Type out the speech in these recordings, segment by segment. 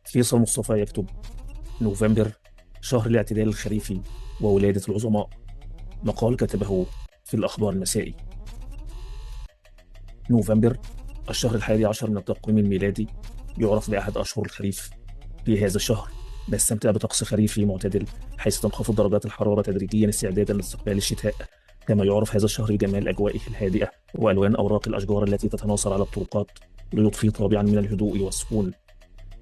فيصل مصطفى يكتب: نوفمبر، شهر الاعتدال الخريفي وولادة العظماء. مقال كتبه في الأخبار المسائي. نوفمبر، الشهر 11 من التقويم الميلادي، يعرف بأحد أشهر الخريف. في هذا الشهر نستمتع بطقس خريفي معتدل، حيث تنخفض درجات الحرارة تدريجيا استعدادا لاستقبال الشتاء. كما يعرف هذا الشهر بجمال أجوائه الهادئة وألوان أوراق الأشجار التي تتناثر على الطرقات ليضفي طابعا من الهدوء والسكون.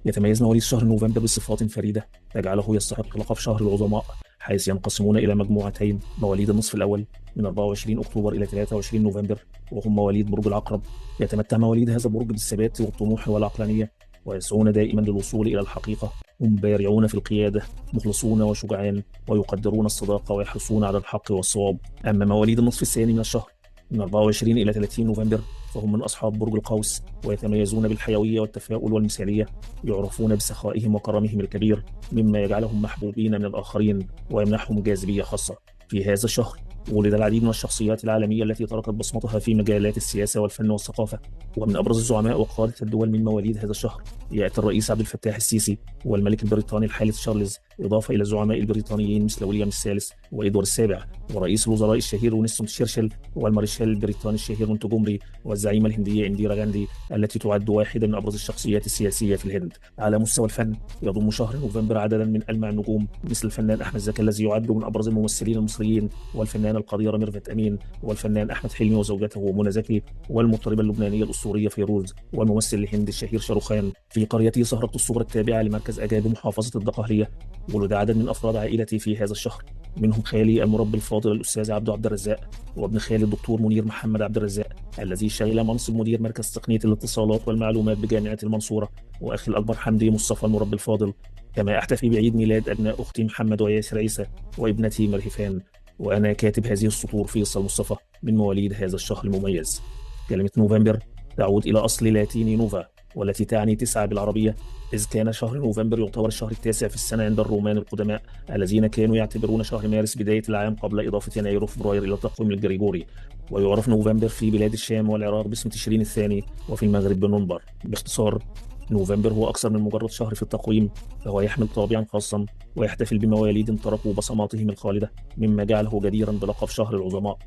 يتميز مواليد شهر نوفمبر بصفات فريدة تجعله يستحق لقب شهر العظماء، حيث ينقسمون إلى مجموعتين: مواليد النصف الأول من 24 أكتوبر إلى 23 نوفمبر، وهم مواليد برج العقرب. يتمتع مواليد هذا البرج بالثبات والطموح والعقلانية، ويسعون دائما للوصول إلى الحقيقة. هم بارعون في القيادة، مخلصون وشجعان، ويقدرون الصداقة ويحرصون على الحق والصواب. أما مواليد النصف الثاني من الشهر من 24 إلى 30 نوفمبر، فهم من أصحاب برج القوس، ويتميزون بالحيوية والتفاؤل والمثالية. يعرفون بسخائهم وكرمهم الكبير، مما يجعلهم محبوبين من الآخرين ويمنحهم جاذبية خاصة. في هذا الشهر ولد العديد من الشخصيات العالمية التي تركت بصمتها في مجالات السياسة والفن والثقافة. ومن أبرز الزعماء وقادة الدول من مواليد هذا الشهر يأتي الرئيس عبد الفتاح السيسي، والملك البريطاني الحادث تشارلز، إضافة إلى الزعماء البريطانيين مثل ويليام الثالث وإدوارد السابع، ورئيس الوزراء الشهير وينستون تشرشل، والمارشال البريطاني الشهير مونتجومري، والزعيمة الهندية إنديرا غاندي التي تعد واحدة من أبرز الشخصيات السياسية في الهند. على مستوى الفن يضم شهر نوفمبر عددا من ألمع النجوم مثل الفنان أحمد زكي الذي يعد من أبرز الممثلين المصريين، والفنانة القديرة ميرفت أمين، والفنان أحمد حلمي وزوجته منى زكي، والمطربة اللبنانية الأسطورية فيروز، والممثل الهندي الشهير شاروخان. في قريته سهرة الصغر التابعة لمركز أجاب محافظة الدقهلية ولد عدد من أفراد عائلتي في هذا الشهر، منهم خالي المربي الفاضل الأستاذ عبد الرزاق، وابن خالي الدكتور منير محمد عبد الرزاق الذي شغل منصب مدير مركز تقنية الاتصالات والمعلومات بجامعة المنصورة، وأخي الأكبر حمدي مصطفى المربي الفاضل. كما أحتفي بعيد ميلاد أبناء أختي محمد وياسر عيسى وابنتي مرهفان. وأنا كاتب هذه السطور فيصل مصطفى من مواليد هذا الشهر المميز. كلمة نوفمبر تعود إلى أصل لاتيني نوفا، والتي تعني 9 بالعربية، إذ كان شهر نوفمبر يعتبر الشهر التاسع في السنة عند الرومان القدماء، الذين كانوا يعتبرون شهر مارس بداية العام قبل إضافة يناير وفبراير إلى التقويم الجريجوري. ويعرف نوفمبر في بلاد الشام والعراق باسم تشرين الثاني، وفي المغرب بنوفمبر. باختصار، نوفمبر هو أكثر من مجرد شهر في التقويم، فهو يحمل طابعا خاصا ويحتفل بمواليد تركوا بصماتهم الخالدة، مما جعله جديرا بلقب شهر العظماء.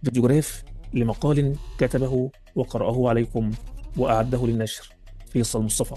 فيديوغراف لمقال كتبه وقرأه عليكم وأعده للنشر فيصل مصطفى.